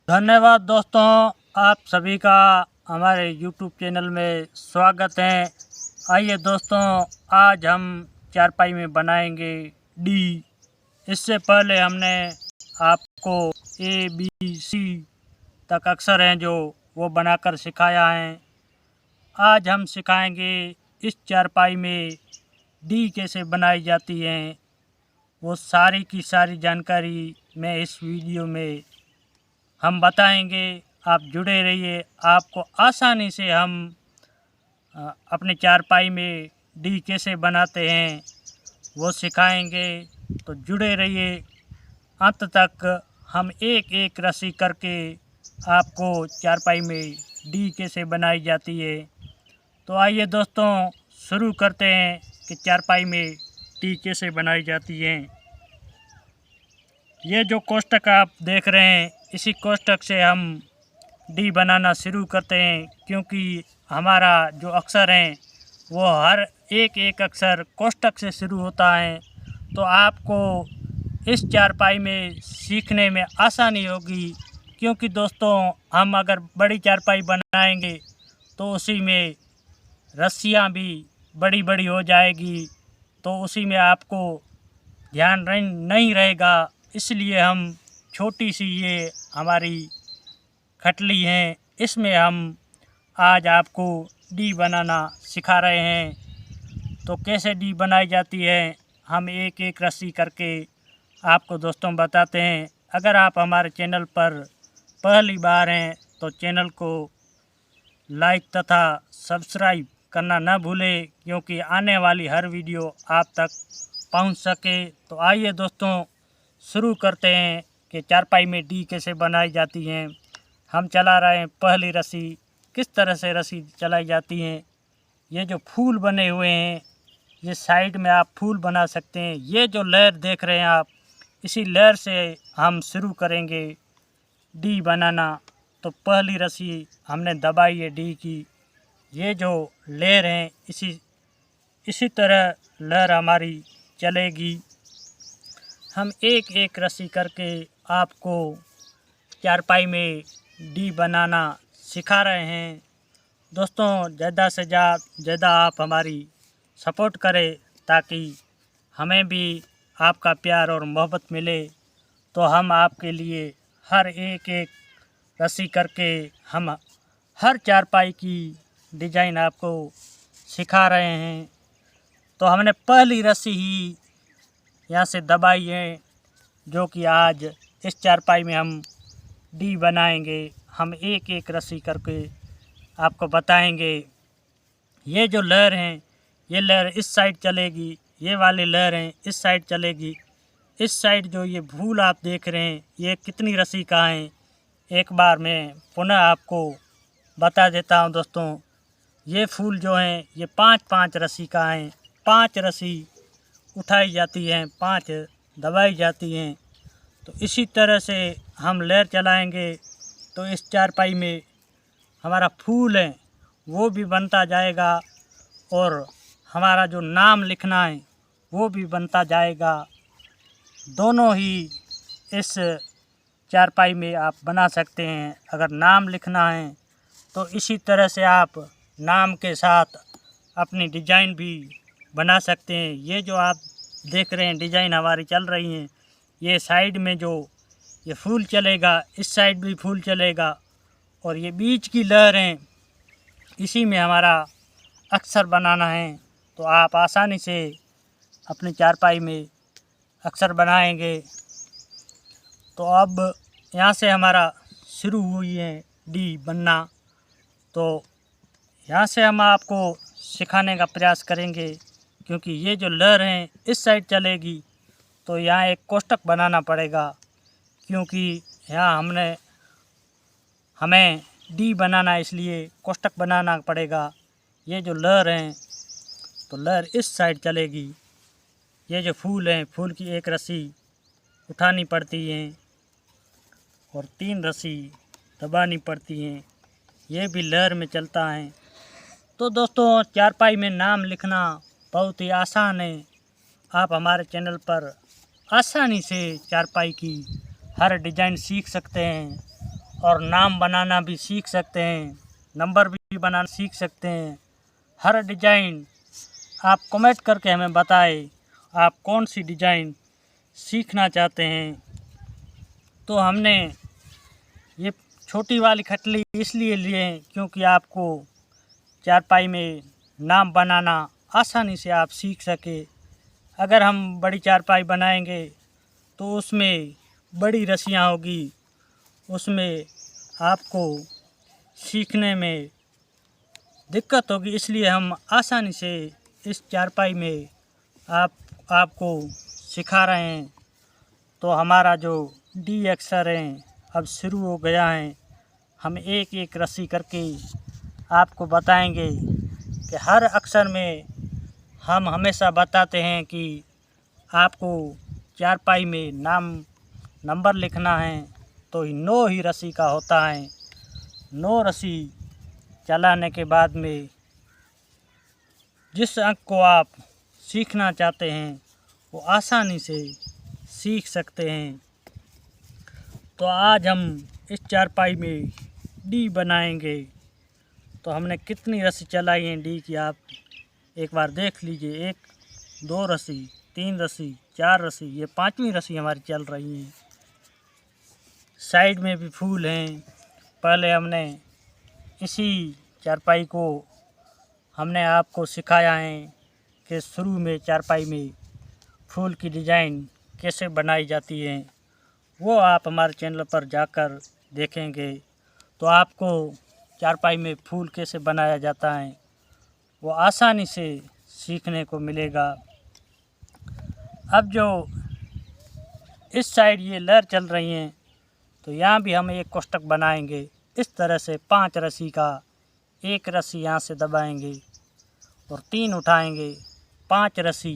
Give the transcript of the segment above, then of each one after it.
धन्यवाद दोस्तों, आप सभी का हमारे YouTube चैनल में स्वागत है। आइए दोस्तों, आज हम चारपाई में बनाएंगे डी। इससे पहले हमने आपको ए बी सी तक अक्षर हैं जो वो बनाकर सिखाया है। आज हम सिखाएंगे इस चारपाई में डी कैसे बनाई जाती है। वो सारी की सारी जानकारी मैं इस वीडियो में हम बताएंगे। आप जुड़े रहिए, आपको आसानी से हम अपने चारपाई में डी कैसे बनाते हैं वो सिखाएंगे। तो जुड़े रहिए अंत तक। हम एक एक रस्सी करके आपको चारपाई में डी कैसे बनाई जाती है। तो आइए दोस्तों, शुरू करते हैं कि चारपाई में डी कैसे बनाई जाती है। ये जो कोष्ठक आप देख रहे हैं, इसी कोष्ठक से हम डी बनाना शुरू करते हैं, क्योंकि हमारा जो अक्षर हैं वो हर एक एक अक्षर कोष्ठक से शुरू होता है। तो आपको इस चारपाई में सीखने में आसानी होगी, क्योंकि दोस्तों हम अगर बड़ी चारपाई बनाएंगे तो उसी में रस्सियाँ भी बड़ी बड़ी हो जाएगी, तो उसी में आपको ध्यान नहीं रहेगा। इसलिए हम छोटी सी ये हमारी खटली है, इसमें हम आज आपको डी बनाना सिखा रहे हैं। तो कैसे डी बनाई जाती है हम एक एक रस्सी करके आपको दोस्तों बताते हैं। अगर आप हमारे चैनल पर पहली बार हैं तो चैनल को लाइक तथा सब्सक्राइब करना न भूलें, क्योंकि आने वाली हर वीडियो आप तक पहुंच सके। तो आइए दोस्तों, शुरू करते हैं कि चारपाई में डी कैसे बनाई जाती हैं। हम चला रहे हैं पहली रस्सी। किस तरह से रस्सी चलाई जाती है, ये जो फूल बने हुए हैं ये साइड में आप फूल बना सकते हैं। ये जो लहर देख रहे हैं आप, इसी लहर से हम शुरू करेंगे डी बनाना। तो पहली रस्सी हमने दबाई है डी की। ये जो लहर हैं इसी तरह लहर हमारी चलेगी। हम एक एक रस्सी करके आपको चारपाई में डी बनाना सिखा रहे हैं। दोस्तों ज़्यादा से ज़्यादा आप हमारी सपोर्ट करें, ताकि हमें भी आपका प्यार और मोहब्बत मिले। तो हम आपके लिए हर एक एक रस्सी करके हम हर चारपाई की डिज़ाइन आपको सिखा रहे हैं। तो हमने पहली रस्सी ही यहाँ से दबाई है, जो कि आज इस चारपाई में हम डी बनाएंगे। हम एक एक रस्सी करके आपको बताएंगे। ये जो लहर हैं, ये लहर इस साइड चलेगी, ये वाली लहर हैं इस साइड चलेगी। इस साइड जो ये फूल आप देख रहे हैं ये कितनी रस्सी का है, एक बार मैं पुनः आपको बता देता हूँ दोस्तों। ये फूल जो हैं ये 5-5 रस्सी का है। 5 रस्सी उठाई जाती हैं, 5 दबाई जाती हैं। तो इसी तरह से हम लहर चलाएंगे तो इस चारपाई में हमारा फूल है वो भी बनता जाएगा, और हमारा जो नाम लिखना है वो भी बनता जाएगा। दोनों ही इस चारपाई में आप बना सकते हैं। अगर नाम लिखना है तो इसी तरह से आप नाम के साथ अपनी डिज़ाइन भी बना सकते हैं। ये जो आप देख रहे हैं डिज़ाइन हमारी चल रही हैं, ये साइड में जो ये फूल चलेगा, इस साइड भी फूल चलेगा, और ये बीच की लहर हैं इसी में हमारा अक्षर बनाना है। तो आप आसानी से अपनी चारपाई में अक्षर बनाएंगे। तो अब यहाँ से हमारा शुरू हुई है डी बनना। तो यहाँ से हम आपको सिखाने का प्रयास करेंगे, क्योंकि ये जो लहर हैं इस साइड चलेगी, तो यहाँ एक कोष्ठक बनाना पड़ेगा, क्योंकि यहाँ हमें डी बनाना, इसलिए कोष्ठक बनाना पड़ेगा। ये जो लहर हैं तो लहर इस साइड चलेगी। ये जो फूल हैं, फूल की एक रस्सी उठानी पड़ती है और 3 रस्सी दबानी पड़ती हैं। ये भी लहर में चलता है। तो दोस्तों चारपाई में नाम लिखना बहुत ही आसान है। आप हमारे चैनल पर आसानी से चारपाई की हर डिज़ाइन सीख सकते हैं। और नाम बनाना भी सीख सकते हैं, नंबर भी बनाना सीख सकते हैं। हर डिज़ाइन आप कमेंट करके हमें बताएं आप कौन सी डिज़ाइन सीखना चाहते हैं। तो हमने ये छोटी वाली खटली इसलिए लिए हैं क्योंकि आपको चारपाई में नाम बनाना आसानी से आप सीख सके। अगर हम बड़ी चारपाई बनाएंगे तो उसमें बड़ी रस्सियाँ होगी, उसमें आपको सीखने में दिक्कत होगी। इसलिए हम आसानी से इस चारपाई में आपको सिखा रहे हैं। तो हमारा जो डी अक्षर हैं अब शुरू हो गया है। हम एक एक रस्सी करके आपको बताएंगे कि हर अक्षर में हम हमेशा बताते हैं कि आपको चारपाई में नंबर लिखना है तो 9 ही रस्सी का होता है। 9 रस्सी चलाने के बाद में जिस अंक को आप सीखना चाहते हैं वो आसानी से सीख सकते हैं। तो आज हम इस चारपाई में डी बनाएंगे। तो हमने कितनी रस्सी चलाई हैं डी की आप एक बार देख लीजिए। 1 2 रस्सी, 3 रस्सी, 4 रस्सी, ये 5वीं रस्सी हमारी चल रही है। साइड में भी फूल हैं। पहले हमने इसी चारपाई को हमने आपको सिखाया है कि शुरू में चारपाई में फूल की डिज़ाइन कैसे बनाई जाती है। वो आप हमारे चैनल पर जाकर देखेंगे तो आपको चारपाई में फूल कैसे बनाया जाता है वो आसानी से सीखने को मिलेगा। अब जो इस साइड ये लहर चल रही हैं तो यहाँ भी हम एक कोष्ठक बनाएंगे। इस तरह से 5 रस्सी का एक रस्सी यहाँ से दबाएंगे और 3 उठाएंगे, 5 रस्सी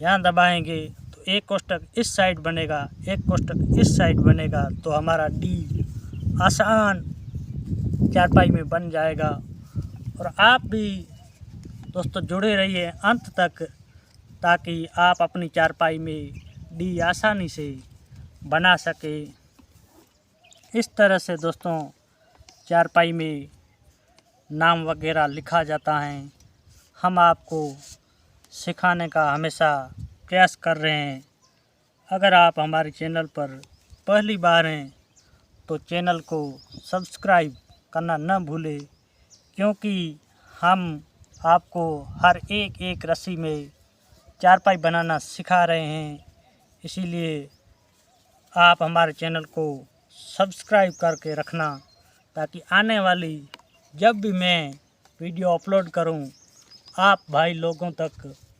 यहाँ दबाएंगे तो एक कोष्ठक इस साइड बनेगा, एक कोष्ठक इस साइड बनेगा। तो हमारा डी आसान चारपाई में बन जाएगा। और आप भी दोस्तों जुड़े रहिए अंत तक ताकि आप अपनी चारपाई में डी आसानी से बना सके। इस तरह से दोस्तों चारपाई में नाम वगैरह लिखा जाता है। हम आपको सिखाने का हमेशा प्रयास कर रहे हैं। अगर आप हमारे चैनल पर पहली बार हैं तो चैनल को सब्सक्राइब करना न भूलें, क्योंकि हम आपको हर एक रस्सी में चारपाई बनाना सिखा रहे हैं। इसीलिए आप हमारे चैनल को सब्सक्राइब करके रखना ताकि आने वाली जब भी मैं वीडियो अपलोड करूं आप भाई लोगों तक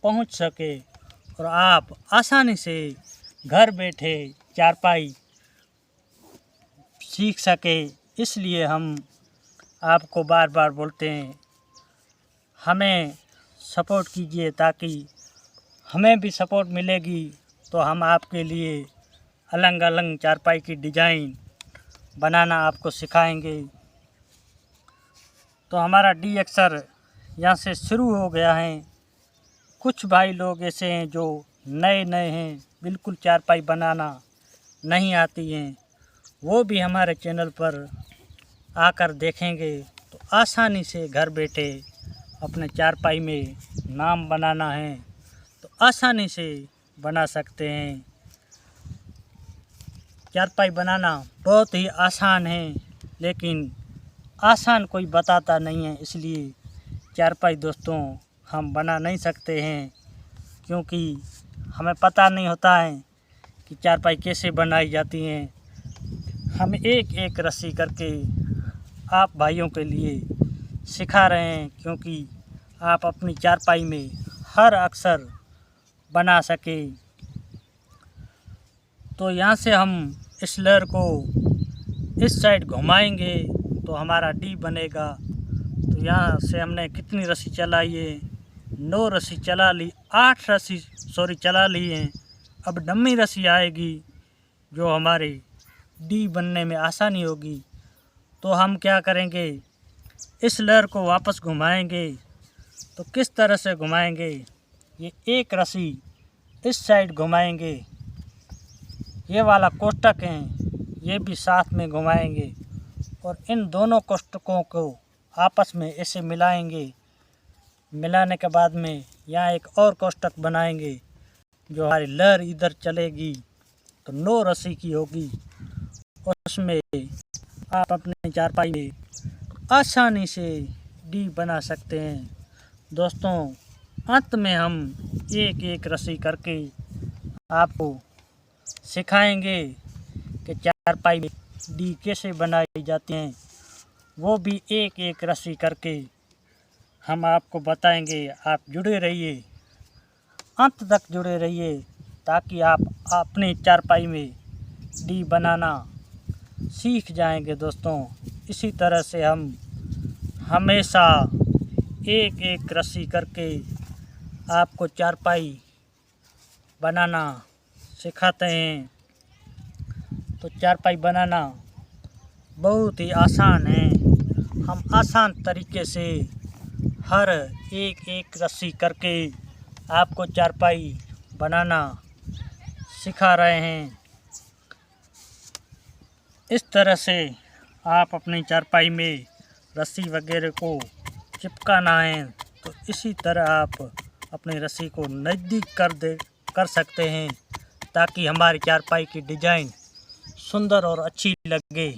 पहुंच सके और आप आसानी से घर बैठे चारपाई सीख सके। इसलिए हम आपको बार बार बोलते हैं हमें सपोर्ट कीजिए ताकि हमें भी सपोर्ट मिलेगी तो हम आपके लिए अलग अलग चारपाई की डिज़ाइन बनाना आपको सिखाएंगे। तो हमारा डी अक्षर यहाँ से शुरू हो गया है। कुछ भाई लोग ऐसे हैं जो नए हैं, बिल्कुल चारपाई बनाना नहीं आती हैं, वो भी हमारे चैनल पर आकर देखेंगे तो आसानी से घर बैठे अपने चारपाई में नाम बनाना है तो आसानी से बना सकते हैं। चारपाई बनाना बहुत ही आसान है, लेकिन आसान कोई बताता नहीं है। इसलिए चारपाई दोस्तों हम बना नहीं सकते हैं, क्योंकि हमें पता नहीं होता है कि चारपाई कैसे बनाई जाती हैं। हम एक रस्सी करके आप भाइयों के लिए सिखा रहे हैं, क्योंकि आप अपनी चारपाई में हर अक्षर बना सके। तो यहाँ से हम इस लहर को इस साइड घुमाएंगे तो हमारा डी बनेगा। तो यहाँ से हमने कितनी रस्सी चलाई है, 9 रस्सी चला ली, 8 रस्सी चला ली हैं। अब डम्मी रस्सी आएगी जो हमारे डी बनने में आसानी होगी। तो हम क्या करेंगे, इस लहर को वापस घुमाएंगे। तो किस तरह से घुमाएंगे, ये एक रस्सी इस साइड घुमाएंगे, ये वाला कोष्ठक है ये भी साथ में घुमाएंगे और इन दोनों कोष्ठकों को आपस में ऐसे मिलाएंगे। मिलाने के बाद में यहाँ एक और कोष्ठक बनाएंगे। जो हमारी लहर इधर चलेगी तो 9 रस्सी की होगी। उसमें आप अपने चारपाई में आसानी से डी बना सकते हैं। दोस्तों, अंत में हम एक एक रस्सी करके आपको सिखाएंगे कि चारपाई में डी कैसे बनाई जाती हैं। वो भी एक एक रस्सी करके हम आपको बताएंगे। आप जुड़े रहिए, अंत तक जुड़े रहिए, ताकि आप अपनी चारपाई में डी बनाना सीख जाएंगे। दोस्तों, इसी तरह से हम हमेशा एक एक रस्सी करके आपको चारपाई बनाना सिखाते हैं। तो चारपाई बनाना बहुत ही आसान है। हम आसान तरीके से हर एक एक रस्सी करके आपको चारपाई बनाना सिखा रहे हैं। इस तरह से आप अपनी चारपाई में रस्सी वगैरह को चिपकाना है तो इसी तरह आप अपनी रस्सी को नज़दीक कर सकते हैं, ताकि हमारी चारपाई की डिज़ाइन सुंदर और अच्छी लगे।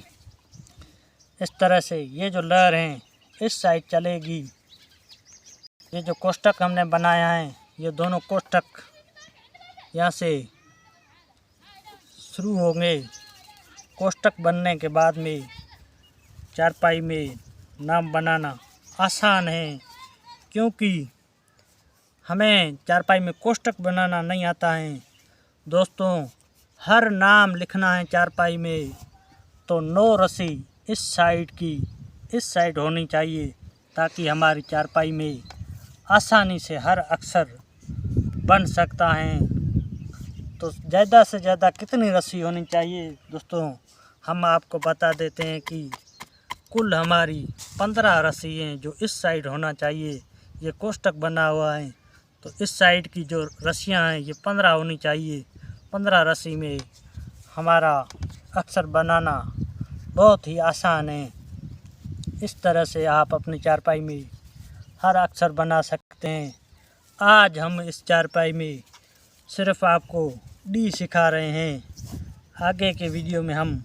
इस तरह से ये जो लहर है इस साइड चलेगी। ये जो कोष्ठक हमने बनाया है, ये दोनों कोष्ठक यहाँ से शुरू होंगे। कोष्ठक बनने के बाद में चारपाई में नाम बनाना आसान है, क्योंकि हमें चारपाई में कोष्ठक बनाना नहीं आता है। दोस्तों, हर नाम लिखना है चारपाई में तो 9 रस्सी इस साइड की इस साइड होनी चाहिए, ताकि हमारी चारपाई में आसानी से हर अक्षर बन सकता है। तो ज़्यादा से ज़्यादा कितनी रस्सी होनी चाहिए दोस्तों, हम आपको बता देते हैं कि कुल हमारी 15 रस्सी हैं जो इस साइड होना चाहिए। ये कोष्ठक बना हुआ है तो इस साइड की जो रस्सियाँ हैं ये 15 होनी चाहिए। 15 रस्सी में हमारा अक्षर बनाना बहुत ही आसान है। इस तरह से आप अपनी चारपाई में हर अक्षर बना सकते हैं। आज हम इस चारपाई में सिर्फ आपको डी सिखा रहे हैं। आगे के वीडियो में हम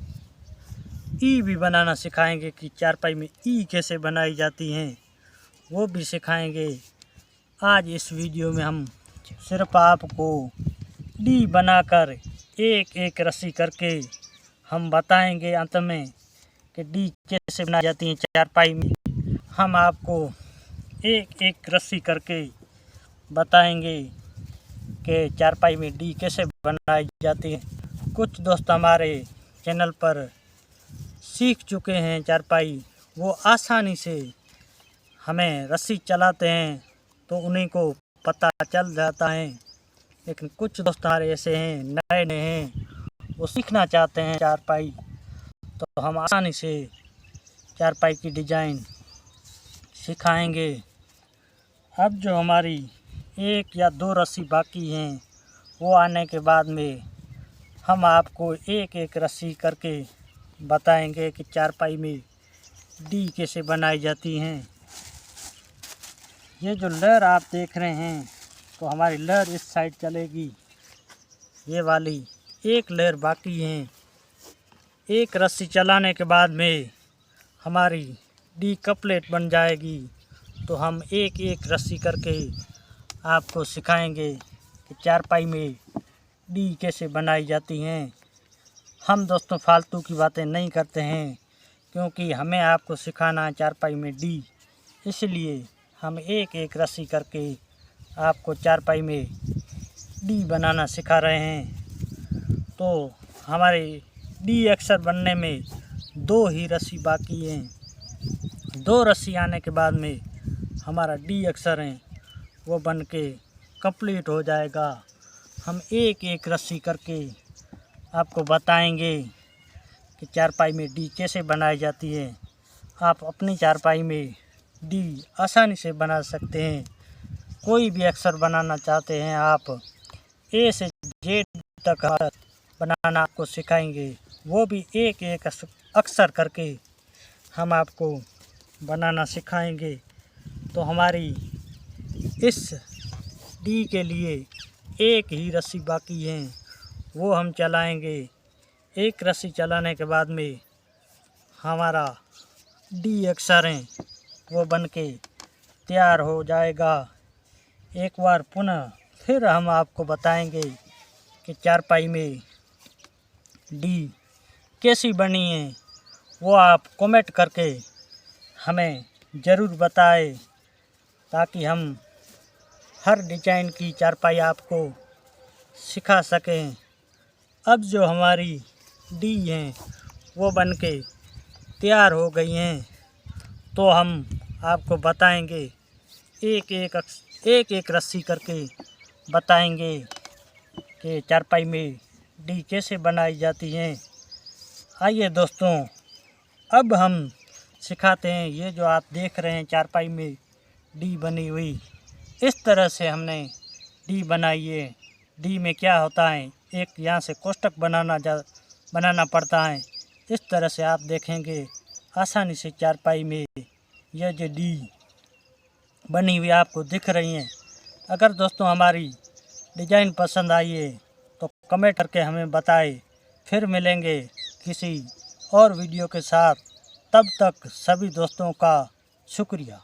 ई भी बनाना सिखाएंगे कि चारपाई में ई कैसे बनाई जाती हैं, वो भी सिखाएंगे। आज इस वीडियो में हम सिर्फ आपको डी बनाकर एक एक रस्सी करके हम बताएंगे अंत में कि डी कैसे बनाई जाती है चारपाई में। हम आपको एक एक रस्सी करके बताएंगे कि चारपाई में डी कैसे बनाई जाती है। कुछ दोस्त हमारे चैनल पर सीख चुके हैं चारपाई, वो आसानी से हमें रस्सी चलाते हैं तो उन्हीं को पता चल जाता है। लेकिन कुछ दोस्त हमारे ऐसे हैं, नए नए हैं, वो सीखना चाहते हैं चारपाई, तो हम आसानी से चारपाई की डिज़ाइन सिखाएंगे। अब जो हमारी 1 या 2 रस्सी बाकी हैं, वो आने के बाद में हम आपको एक एक रस्सी करके बताएंगे कि चारपाई में डी कैसे बनाई जाती हैं। ये जो लहर आप देख रहे हैं तो हमारी लहर इस साइड चलेगी। ये वाली एक लहर बाकी है। एक रस्सी चलाने के बाद में हमारी डी कपलेट बन जाएगी। तो हम एक एक रस्सी करके आपको सिखाएंगे कि चारपाई में डी कैसे बनाई जाती हैं। हम दोस्तों फालतू की बातें नहीं करते हैं, क्योंकि हमें आपको सिखाना है चारपाई में डी, इसलिए हम एक एक रस्सी करके आपको चारपाई में डी बनाना सिखा रहे हैं। तो हमारे डी अक्षर बनने में 2 ही रस्सी बाकी हैं। 2 रस्सी आने के बाद में हमारा डी अक्षर है वो बन के कंप्लीट हो जाएगा। हम एक एक रस्सी करके आपको बताएंगे कि चारपाई में डी कैसे बनाई जाती है। आप अपनी चारपाई में डी आसानी से बना सकते हैं। कोई भी अक्षर बनाना चाहते हैं आप, ए से जेड तक बनाना आपको सिखाएंगे। वो भी एक एक अक्षर करके हम आपको बनाना सिखाएंगे। तो हमारी इस डी के लिए एक ही रस्सी बाकी है, वो हम चलाएंगे। एक रस्सी चलाने के बाद में हमारा डी अक्षर है वो बन के तैयार हो जाएगा। एक बार पुनः फिर हम आपको बताएंगे कि चारपाई में डी कैसी बनी है, वो आप कमेंट करके हमें ज़रूर बताएं, ताकि हम हर डिजाइन की चारपाई आपको सिखा सकें। अब जो हमारी डी हैं वो बन के तैयार हो गई हैं, तो हम आपको बताएंगे एक एक रस्सी करके बताएंगे कि चारपाई में डी कैसे बनाई जाती हैं। आइए दोस्तों, अब हम सिखाते हैं। ये जो आप देख रहे हैं चारपाई में डी बनी हुई, इस तरह से हमने डी बनाई है। डी में क्या होता है, एक यहाँ से कोष्ठक बनाना पड़ता है। इस तरह से आप देखेंगे आसानी से चारपाई में यह जो डी बनी हुई आपको दिख रही हैं। अगर दोस्तों हमारी डिज़ाइन पसंद आई है तो कमेंट करके हमें बताएं। फिर मिलेंगे किसी और वीडियो के साथ। तब तक सभी दोस्तों का शुक्रिया।